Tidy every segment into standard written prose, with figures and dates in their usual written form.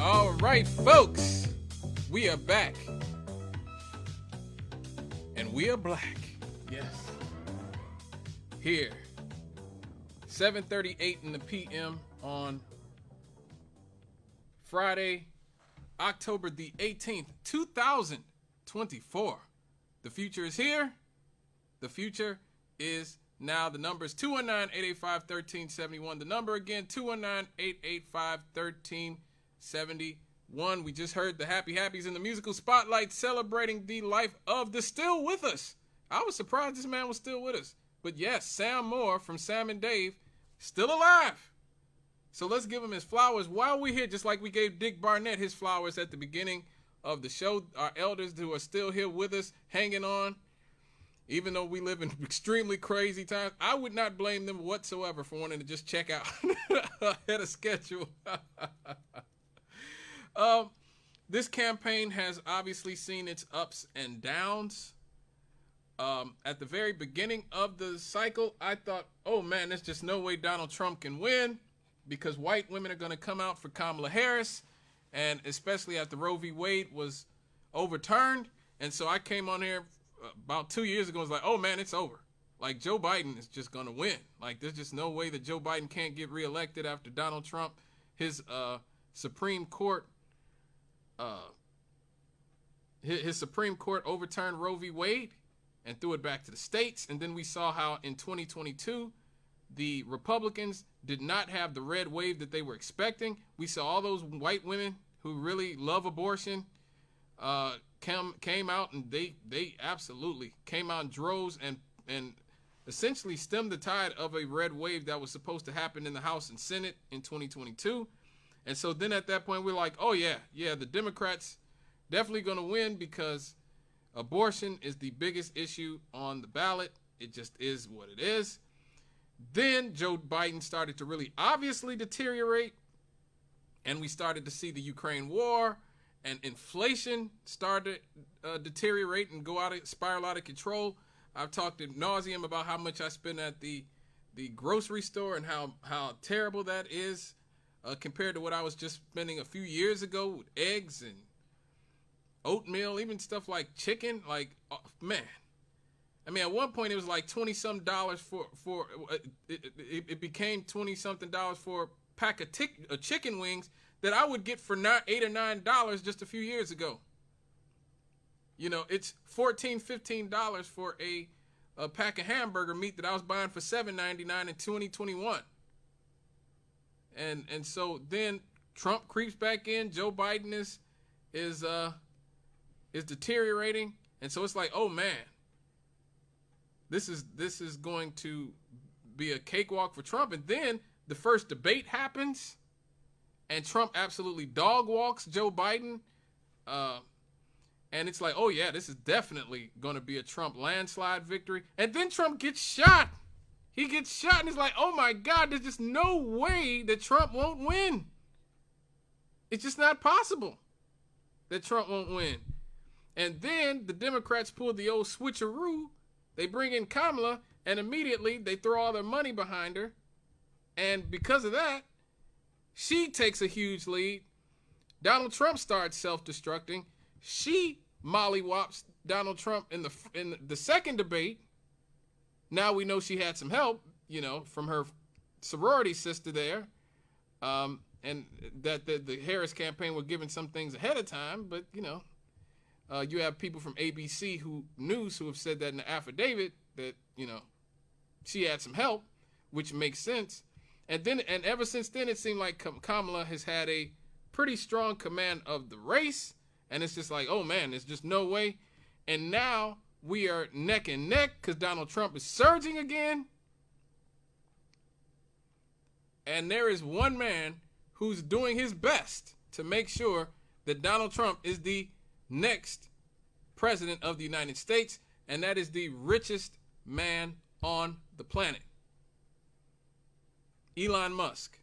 All right, folks, we are back, and we are black. Yes. Here, 7:38 in the p.m. on Friday, October the 18th, 2024. The future is here. The future is now. The number is 219-885-1371. The number again, 219-885-1371. We just heard the Happy Happies in the musical spotlight celebrating the life of the still with us. I was surprised this man was still with us. But yes, Sam Moore from Sam and Dave, still alive. So let's give him his flowers while we're here, just like we gave Dick Barnett his flowers at the beginning of the show. Our elders who are still here with us, hanging on. Even though we live in extremely crazy times, I would not blame them whatsoever for wanting to just check out ahead of schedule. This campaign has obviously seen its ups and downs. At the very beginning of the cycle, I thought, oh man, there's just no way Donald Trump can win because white women are going to come out for Kamala Harris, and especially after Roe v. Wade was overturned. And so I came on here about 2 years ago and was like, oh man, it's over. Like, Joe Biden is just going to win. Like, there's just no way that Joe Biden can't get reelected after Donald Trump, his Supreme Court overturned Roe v. Wade and threw it back to the states. And then we saw how in 2022, the Republicans did not have the red wave that they were expecting. We saw all those white women who really love abortion came out, and they absolutely came out in droves and essentially stemmed the tide of a red wave that was supposed to happen in the House and Senate in 2022. And so then at that point, we're like, oh yeah, the Democrats definitely going to win because abortion is the biggest issue on the ballot. It just is what it is. Then Joe Biden started to really obviously deteriorate, and we started to see the Ukraine war, and inflation started deteriorate and spiral out of control. I've talked ad nauseum about how much I spend at the grocery store and how terrible that is compared to what I was just spending a few years ago with eggs and oatmeal, even stuff like chicken. Like, oh, man. I mean, at one point it was like $20-something for it became $20-something for a pack of chicken wings that I would get for $8 or $9 just a few years ago. You know, it's $14-15 for a pack of hamburger meat that I was buying for $7.99 in 2021. And so then Trump creeps back in. Joe Biden is deteriorating, and so it's like, oh man, this is going to be a cakewalk for Trump. And then the first debate happens, and Trump absolutely dog walks Joe Biden, and it's like, oh yeah, this is definitely going to be a Trump landslide victory. And then Trump gets shot. He gets shot, and it's like, oh my God, there's just no way that Trump won't win. It's just not possible that Trump won't win. And then the Democrats pull the old switcheroo. They bring in Kamala, and immediately they throw all their money behind her. And because of that, she takes a huge lead. Donald Trump starts self-destructing. She mollywops Donald Trump in the second debate. Now we know she had some help, from her sorority sister there. And that the Harris campaign were given some things ahead of time. But, you have people from ABC News who have said that in the affidavit that, she had some help, which makes sense. And ever since then, it seemed like Kamala has had a pretty strong command of the race. And it's just like, oh man, there's just no way. And now we are neck and neck because Donald Trump is surging again. And there is one man who's doing his best to make sure that Donald Trump is the next president of the United States, and that is the richest man on the planet, Elon Musk.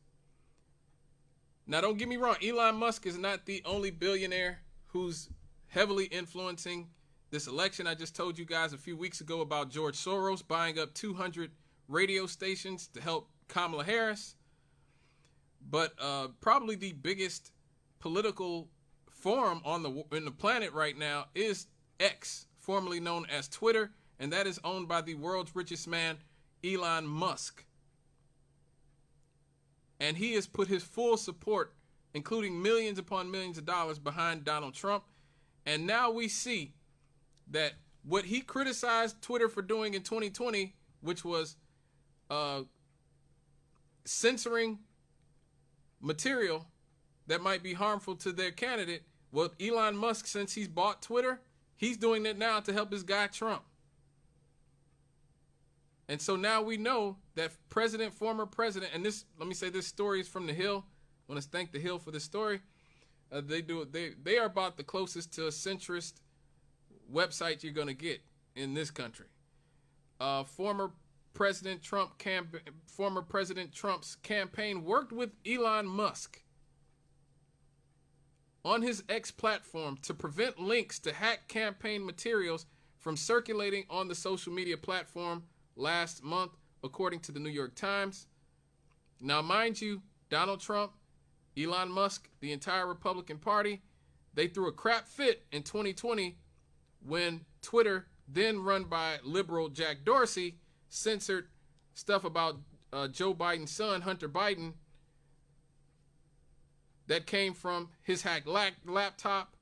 Now, don't get me wrong, Elon Musk is not the only billionaire who's heavily influencing this election. I just told you guys a few weeks ago about George Soros buying up 200 radio stations to help Kamala Harris. But probably the biggest political forum in the planet right now is X, formerly known as Twitter, and that is owned by the world's richest man, Elon Musk. And he has put his full support, including millions upon millions of dollars, behind Donald Trump. And now we see that what he criticized Twitter for doing in 2020, which was censoring material that might be harmful to their candidate, well, Elon Musk, since he's bought Twitter, he's doing that now to help his guy Trump. And so now we know that former president, and this, let me say, this story is from The Hill. I want to thank The Hill for this story. They are about the closest to a centrist website you're going to get in this country. Former President Trump's campaign worked with Elon Musk on his X platform to prevent links to hacked campaign materials from circulating on the social media platform last month, according to the New York Times. Now, mind you, Donald Trump, Elon Musk, the entire Republican Party, they threw a crap fit in 2020 when Twitter, then run by liberal Jack Dorsey, censored stuff about Joe Biden's son, Hunter Biden, that came from his hacked laptop.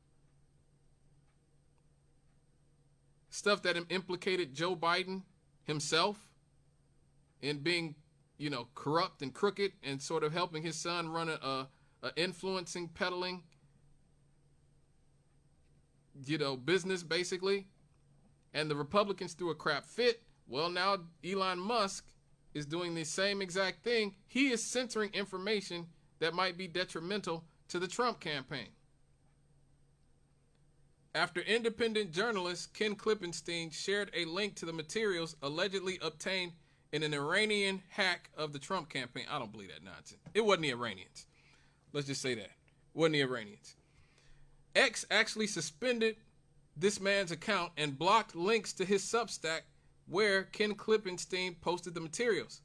Stuff that implicated Joe Biden himself in being, corrupt and crooked and sort of helping his son run a influencing, peddling, business basically. And the Republicans threw a crap fit. Well, now Elon Musk is doing the same exact thing. He is censoring information that might be detrimental to the Trump campaign. After independent journalist Ken Klippenstein shared a link to the materials allegedly obtained in an Iranian hack of the Trump campaign. I don't believe that nonsense. It wasn't the Iranians. Let's just say that. It wasn't the Iranians. X actually suspended this man's account and blocked links to his Substack where Ken Klippenstein posted the materials.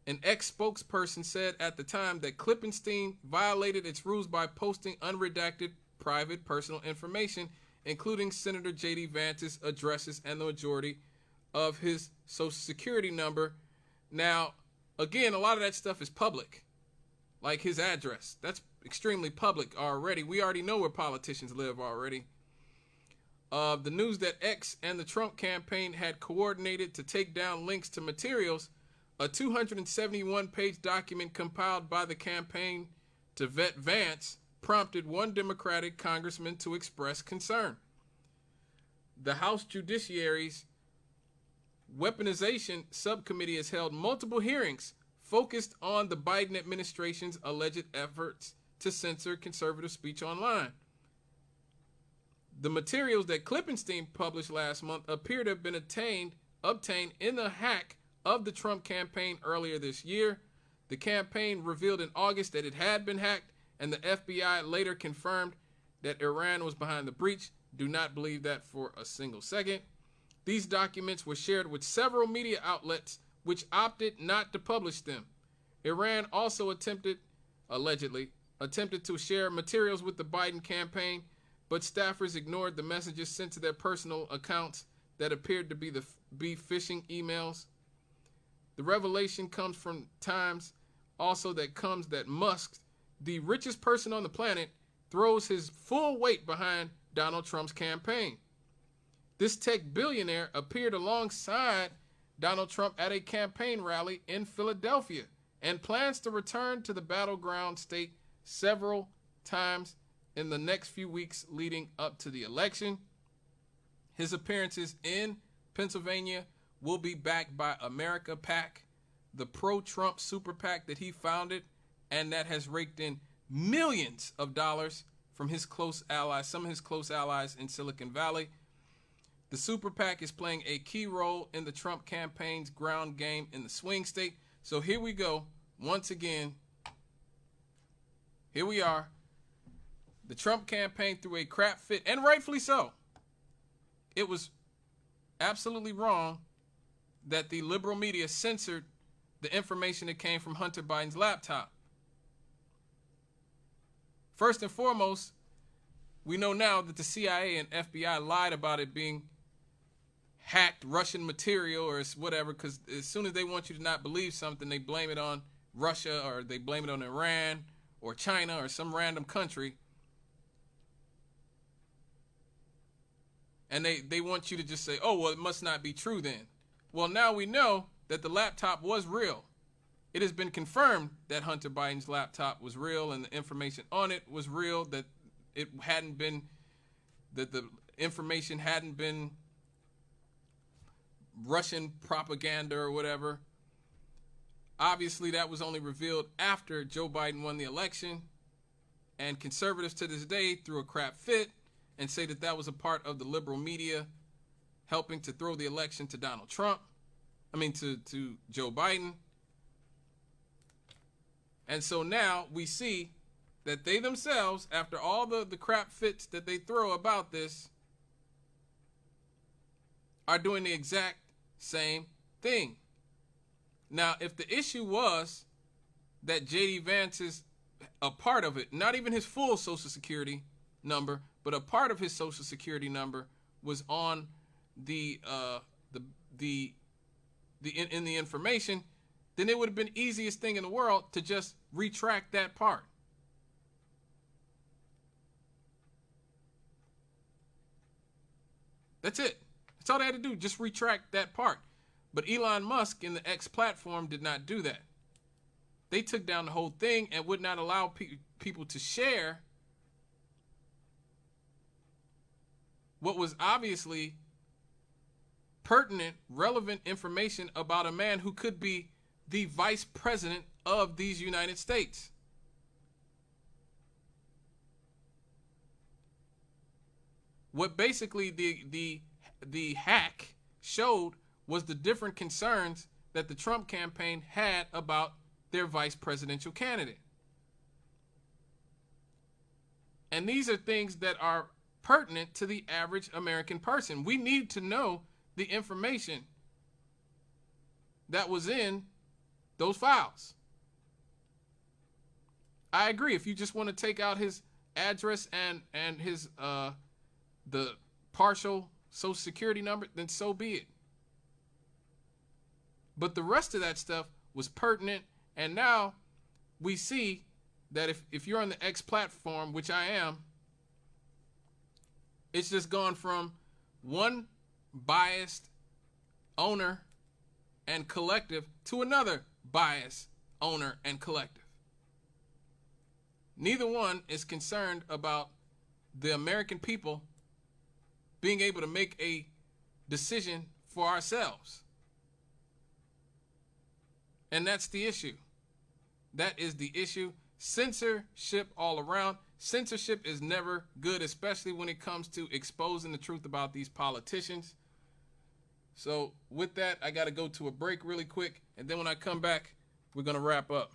An X spokesperson said at the time that Klippenstein violated its rules by posting unredacted private personal information, including Senator J.D. Vance's addresses and the majority of his social security number. Now, again, a lot of that stuff is public, like his address. That's extremely public already. We already know where politicians live already. The news that X and the Trump campaign had coordinated to take down links to materials, a 271-page document compiled by the campaign to vet Vance, prompted one Democratic congressman to express concern. The House Judiciary's Weaponization Subcommittee has held multiple hearings focused on the Biden administration's alleged efforts to censor conservative speech online. The materials that Klippenstein published last month appear to have been obtained in the hack of the Trump campaign earlier this year. The campaign revealed in August that it had been hacked, and the FBI later confirmed that Iran was behind the breach. Do not believe that for a single second. These documents were shared with several media outlets which opted not to publish them. Iran also allegedly attempted to share materials with the Biden campaign, but staffers ignored the messages sent to their personal accounts that appeared to be phishing emails. The revelation comes from times also that Musk, the richest person on the planet, throws his full weight behind Donald Trump's campaign. This tech billionaire appeared alongside Donald Trump at a campaign rally in Philadelphia and plans to return to the battleground state several times in the next few weeks leading up to the election. His appearances in Pennsylvania will be backed by America PAC, the pro-Trump super PAC that he founded and that has raked in millions of dollars from his close allies, some of his close allies in Silicon Valley. The super PAC is playing a key role in the Trump campaign's ground game in the swing state. So here we go. Once again, here we are. The Trump campaign threw a crap fit, and rightfully so. It was absolutely wrong that the liberal media censored the information that came from Hunter Biden's laptop. First and foremost, we know now that the CIA and FBI lied about it being hacked Russian material or whatever, because as soon as they want you to not believe something, they blame it on Russia or they blame it on Iran or China or some random country. And they want you to just say, oh, well, it must not be true then. Well, now we know that the laptop was real. It has been confirmed that Hunter Biden's laptop was real and the information on it was real, that it hadn't been, that the information hadn't been Russian propaganda or whatever. Obviously, that was only revealed after Joe Biden won the election, and conservatives to this day threw a crap fit and say that that was a part of the liberal media helping to throw the election to Donald Trump. I mean, to Joe Biden. And so now we see that they themselves, after all the crap fits that they throw about this, are doing the exact same thing. Now, if the issue was that J.D. Vance is a part of it, not even his full Social Security number, but a part of his Social Security number was on in the information, then it would have been easiest thing in the world to just retract that part. That's it. That's all they had to do, just retract that part. But Elon Musk in the X platform did not do that. They took down the whole thing and would not allow people to share what was obviously pertinent, relevant information about a man who could be the vice president of these United States. What basically the hack showed was the different concerns that the Trump campaign had about their vice presidential candidate. And these are things that are pertinent to the average American person. We need to know the information that was in those files. I agree. If you just want to take out his address and his the partial Social Security number, then so be it. But the rest of that stuff was pertinent, and now we see that if you're on the X platform, which I am, it's just gone from one biased owner and collective to another biased owner and collective. Neither one is concerned about the American people being able to make a decision for ourselves. And that's the issue. That is the issue. Censorship all around. Censorship is never good, especially when it comes to exposing the truth about these politicians. So with that, I got to go to a break really quick. And then when I come back, we're going to wrap up.